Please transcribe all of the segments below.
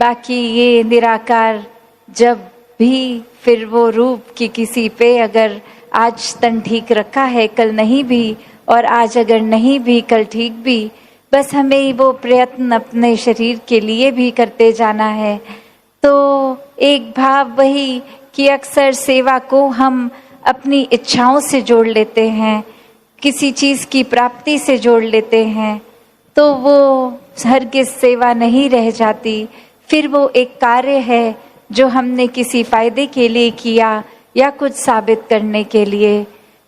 बाकी ये निराकार जब भी फिर वो रूप की किसी पे अगर आज तन ठीक रखा है कल नहीं भी, और आज अगर नहीं भी कल ठीक भी, बस हमें वो प्रयत्न अपने शरीर के लिए भी करते जाना है। तो एक भाव वही कि अक्सर सेवा को हम अपनी इच्छाओं से जोड़ लेते हैं, किसी चीज़ की प्राप्ति से जोड़ लेते हैं, तो वो हरगिज़ सेवा नहीं रह जाती। फिर वो एक कार्य है जो हमने किसी फायदे के लिए किया या कुछ साबित करने के लिए।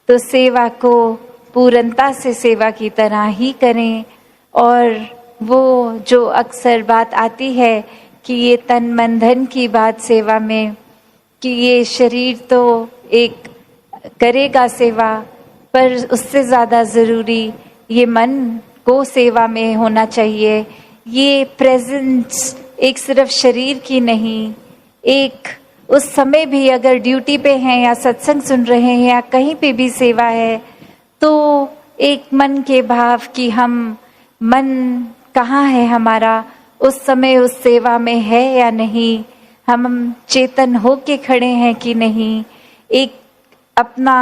तो सेवा को पूर्णता से सेवा की तरह ही करें। और वो जो अक्सर बात आती है कि ये तन मन धन की बात सेवा में, कि ये शरीर तो एक करेगा सेवा, पर उससे ज़्यादा ज़रूरी ये मन को सेवा में होना चाहिए। ये प्रेजेंस एक सिर्फ शरीर की नहीं, एक उस समय भी अगर ड्यूटी पे हैं या सत्संग सुन रहे हैं या कहीं पे भी सेवा है, तो एक मन के भाव कि हम मन कहाँ है हमारा, उस समय उस सेवा में है या नहीं, हम चेतन होके खड़े हैं कि नहीं। एक अपना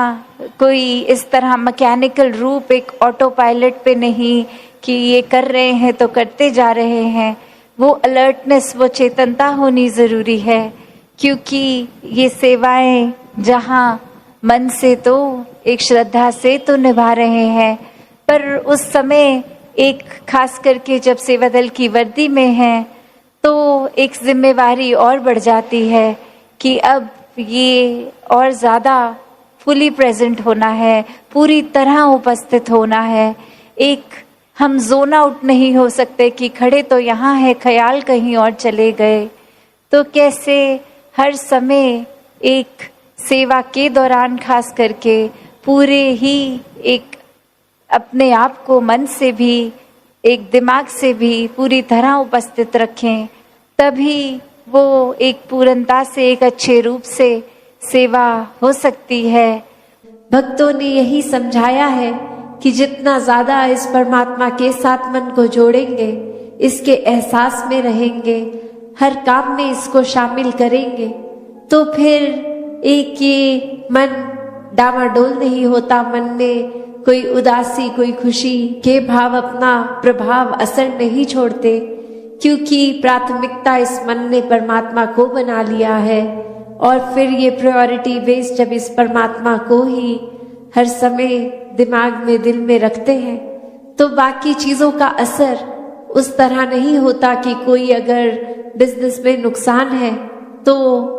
कोई इस तरह मैकेनिकल रूप, एक ऑटो पायलट पे नहीं कि ये कर रहे हैं तो करते जा रहे हैं। वो अलर्टनेस, वो चेतनता होनी ज़रूरी है, क्योंकि ये सेवाएं जहाँ मन से तो एक श्रद्धा से तो निभा रहे हैं, पर उस समय एक खास करके जब सेवा दल की वर्दी में हैं तो एक जिम्मेवारी और बढ़ जाती है कि अब ये और ज़्यादा फुली प्रेजेंट होना है, पूरी तरह उपस्थित होना है। एक हम जोन आउट नहीं हो सकते कि खड़े तो यहाँ है, ख्याल कहीं और चले गए। तो कैसे हर समय एक सेवा के दौरान खास करके पूरे ही एक अपने आप को मन से भी, एक दिमाग से भी पूरी तरह उपस्थित रखें, तभी वो एक पूर्णता से, एक अच्छे रूप से सेवा हो सकती है। भक्तों ने यही समझाया है कि जितना ज़्यादा इस परमात्मा के साथ मन को जोड़ेंगे, इसके एहसास में रहेंगे, हर काम में इसको शामिल करेंगे, तो फिर एक ये मन डामाडोल नहीं होता, मन में कोई उदासी, कोई खुशी के भाव अपना प्रभाव, असर नहीं छोड़ते, क्योंकि प्राथमिकता इस मन ने परमात्मा को बना लिया है। और फिर ये प्रायोरिटी बेस जब इस परमात्मा को ही हर समय दिमाग में, दिल में रखते हैं, तो बाकी चीज़ों का असर उस तरह नहीं होता कि कोई अगर बिजनेस में नुकसान है तो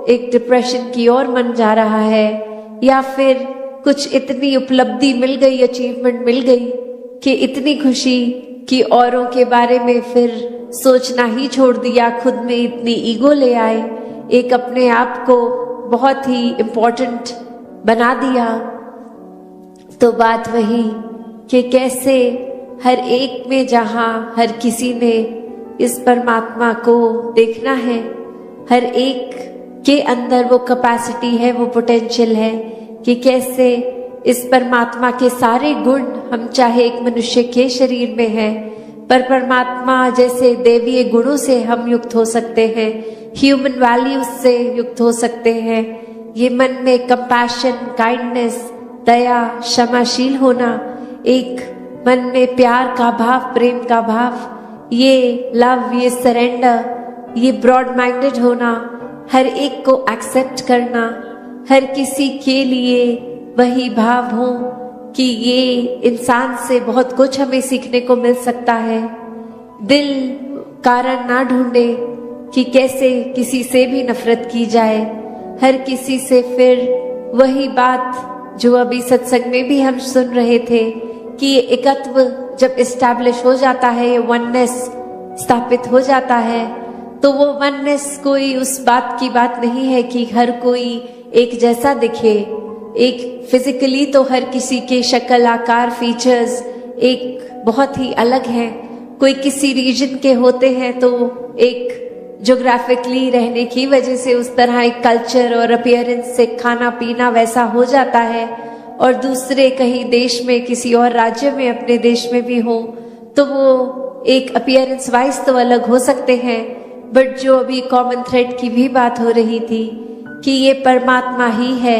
एक डिप्रेशन की ओर मन जा रहा है, या फिर कुछ इतनी उपलब्धि मिल गई, अचीवमेंट मिल गई कि इतनी खुशी कि औरों के बारे में फिर सोचना ही छोड़ दिया, खुद में इतनी ईगो ले आए, एक अपने आप को बहुत ही इम्पोर्टेंट बना दिया। तो बात वही कि कैसे हर एक में, जहाँ हर किसी ने इस परमात्मा को देखना है, हर एक के अंदर वो कैपेसिटी है, वो पोटेंशियल है कि कैसे इस परमात्मा के सारे गुण, हम चाहे एक मनुष्य के शरीर में हैं, पर परमात्मा जैसे दैवीय गुणों से हम युक्त हो सकते हैं, ह्यूमन वैल्यूज से युक्त हो सकते हैं। ये मन में कंपैशन, काइंडनेस, दया, क्षमाशील होना, एक मन में प्यार का भाव, प्रेम का भाव, ये लव, ये सरेंडर, ये ब्रॉड माइंडेड होना, हर एक को एक्सेप्ट करना, हर किसी के लिए वही भाव हो कि ये इंसान से बहुत कुछ हमें सीखने को मिल सकता है। दिल कारण ना ढूंढे कि कैसे किसी से भी नफरत की जाए, हर किसी से फिर वही बात जो अभी सत्संग में भी हम सुन रहे थे कि ये एकत्व जब इस्टेब्लिश हो जाता है, ये वननेस स्थापित हो जाता है, तो वो वननेस कोई उस बात की बात नहीं है कि हर कोई एक जैसा दिखे। एक फिजिकली तो हर किसी के शक्ल, आकार, फीचर्स एक बहुत ही अलग हैं। कोई किसी रीजन के होते हैं तो एक ज्योग्राफिकली रहने की वजह से उस तरह एक कल्चर और अपीयरेंस से खाना पीना वैसा हो जाता है, और दूसरे कहीं देश में, किसी और राज्य में, अपने देश में भी हो तो वो एक अपीयरेंस वाइज तो अलग हो सकते हैं, बट जो अभी कॉमन थ्रेड की भी बात हो रही थी कि ये परमात्मा ही है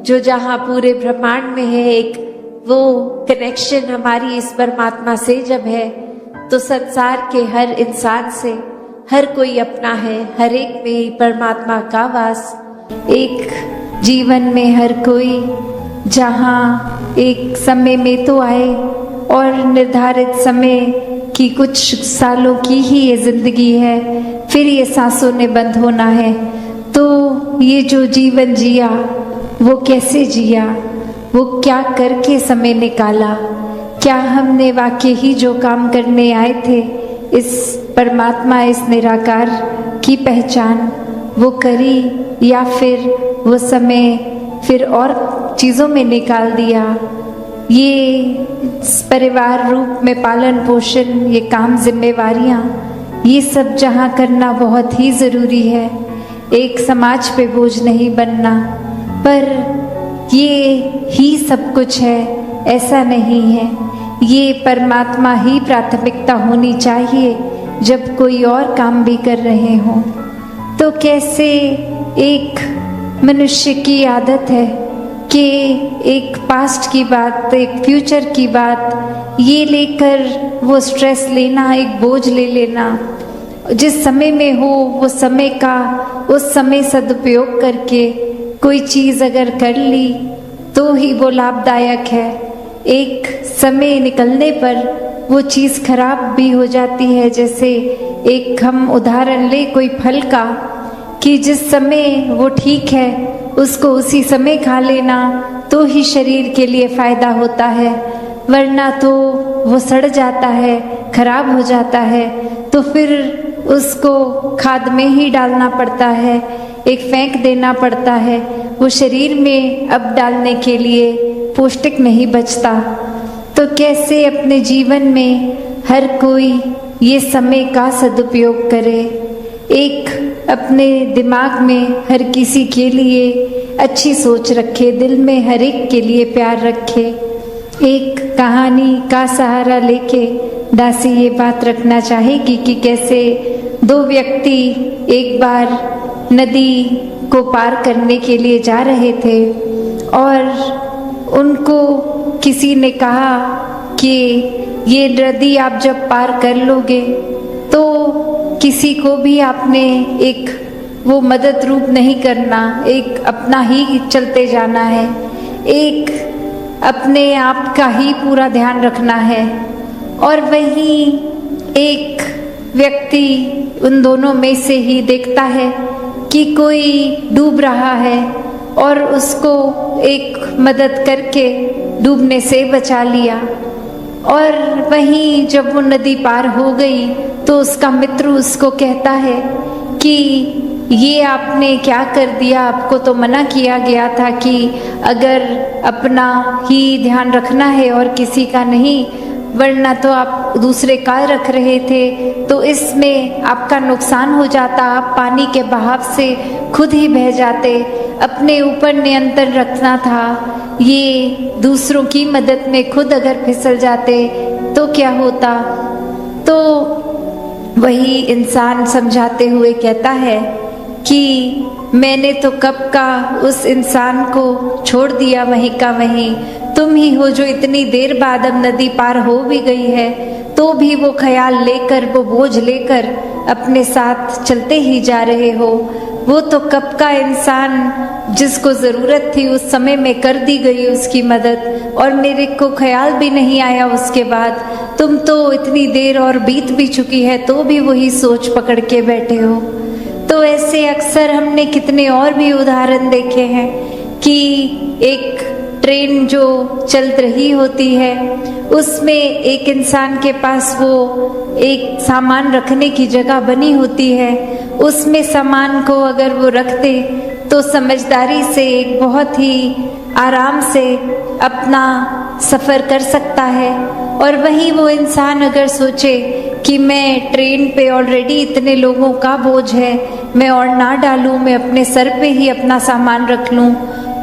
जो जहाँ पूरे ब्रह्मांड में है, एक वो कनेक्शन हमारी इस परमात्मा से जब है तो संसार के हर इंसान से हर कोई अपना है, हर एक में ही परमात्मा का वास। एक जीवन में हर कोई जहाँ एक समय में तो आए और निर्धारित समय की कुछ सालों की ही ये जिंदगी है, फिर ये सांसों ने बंद होना है। तो ये जो जीवन जिया वो कैसे जिया, वो क्या करके समय निकाला, क्या हमने वाकई ही जो काम करने आए थे इस परमात्मा इस निराकार की पहचान वो करी, या फिर वो समय फिर और चीज़ों में निकाल दिया। ये परिवार रूप में पालन पोषण, ये काम जिम्मेवारियाँ, ये सब जहाँ करना बहुत ही ज़रूरी है, एक समाज पे बोझ नहीं बनना। पर ये ही सब कुछ है ऐसा नहीं है, ये परमात्मा ही प्राथमिकता होनी चाहिए जब कोई और काम भी कर रहे हों। तो कैसे एक मनुष्य की आदत है कि एक पास्ट की बात, एक फ्यूचर की बात ये लेकर वो स्ट्रेस लेना, एक बोझ ले लेना, जिस समय में हो वो समय का उस समय सदुपयोग करके कोई चीज़ अगर कर ली तो ही वो लाभदायक है। एक समय निकलने पर वो चीज़ खराब भी हो जाती है। जैसे एक हम उदाहरण ले कोई फल का, कि जिस समय वो ठीक है उसको उसी समय खा लेना तो ही शरीर के लिए फ़ायदा होता है, वरना तो वो सड़ जाता है, खराब हो जाता है, तो फिर उसको खाद में ही डालना पड़ता है, एक फेंक देना पड़ता है, वो शरीर में अब डालने के लिए पौष्टिक नहीं बचता। तो कैसे अपने जीवन में हर कोई ये समय का सदुपयोग करे, एक अपने दिमाग में हर किसी के लिए अच्छी सोच रखे, दिल में हर एक के लिए प्यार रखे। एक कहानी का सहारा लेके दासी ये बात रखना चाहेगी कि कैसे दो व्यक्ति एक बार नदी को पार करने के लिए जा रहे थे और उनको किसी ने कहा कि ये नदी आप जब पार कर लोगे तो किसी को भी आपने एक वो मदद रूप नहीं करना, एक अपना ही चलते जाना है, एक अपने आप का ही पूरा ध्यान रखना है। और वहीं एक व्यक्ति उन दोनों में से ही देखता है कि कोई डूब रहा है और उसको एक मदद करके डूबने से बचा लिया। और वहीं जब वो नदी पार हो गई तो उसका मित्र उसको कहता है कि ये आपने क्या कर दिया, आपको तो मना किया गया था कि अगर अपना ही ध्यान रखना है और किसी का नहीं, वरना तो आप दूसरे का रख रहे थे, तो इसमें आपका नुकसान हो जाता, आप पानी के बहाव से खुद ही बह जाते, अपने ऊपर नियंत्रण रखना था, ये दूसरों की मदद में खुद अगर फिसल जाते तो क्या होता। तो वही इंसान समझाते हुए कहता है कि मैंने तो कब का उस इंसान को छोड़ दिया वहीं का वहीं, तुम ही हो जो इतनी देर बाद अब नदी पार हो भी गई है तो भी वो ख्याल लेकर, वो बोझ लेकर अपने साथ चलते ही जा रहे हो। वो तो कब का इंसान जिसको ज़रूरत थी उस समय में कर दी गई उसकी मदद, और मेरे को ख्याल भी नहीं आया उसके बाद, तुम तो इतनी देर और बीत भी चुकी है तो भी वही सोच पकड़ के बैठे हो। तो ऐसे अक्सर हमने कितने और भी उदाहरण देखे हैं कि एक ट्रेन जो चल रही होती है उसमें एक इंसान के पास वो एक सामान रखने की जगह बनी होती है, उसमें सामान को अगर वो रख दे तो समझदारी से एक बहुत ही आराम से अपना सफ़र कर सकता है। और वहीं वो इंसान अगर सोचे कि मैं ट्रेन पे ऑलरेडी इतने लोगों का बोझ है, मैं और ना डालूं, मैं अपने सर पे ही अपना सामान रख लूं,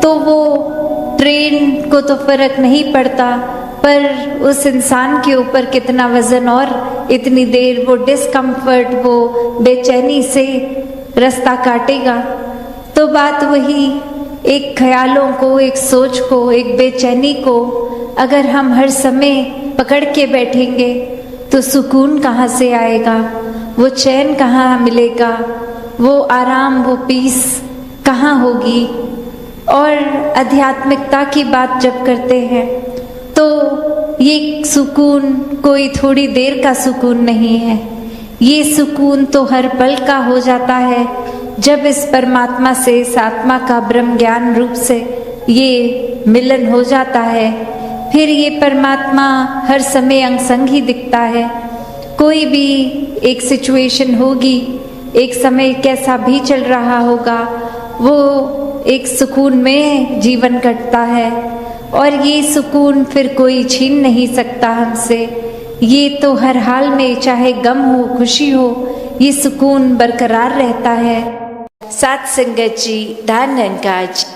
तो वो ट्रेन को तो फर्क नहीं पड़ता, पर उस इंसान के ऊपर कितना वजन और इतनी देर वो डिस्कम्फर्ट, वो बेचैनी से रास्ता काटेगा। तो बात वही, एक ख्यालों को, एक सोच को, एक बेचैनी को अगर हम हर समय पकड़ के बैठेंगे तो सुकून कहाँ से आएगा, वो चैन कहाँ मिलेगा, वो आराम, वो पीस कहाँ होगी। और आध्यात्मिकता की बात जब करते हैं तो ये सुकून कोई थोड़ी देर का सुकून नहीं है, ये सुकून तो हर पल का हो जाता है जब इस परमात्मा से, इस आत्मा का ब्रह्म ज्ञान रूप से ये मिलन हो जाता है। फिर ये परमात्मा हर समय अंग संग ही दिखता है। कोई भी एक सिचुएशन होगी, एक समय कैसा भी चल रहा होगा, वो एक सुकून में जीवन कटता है और ये सुकून फिर कोई छीन नहीं सकता हमसे। ये तो हर हाल में, चाहे गम हो, खुशी हो, ये सुकून बरकरार रहता है। सात संगत जी, धन धन काज।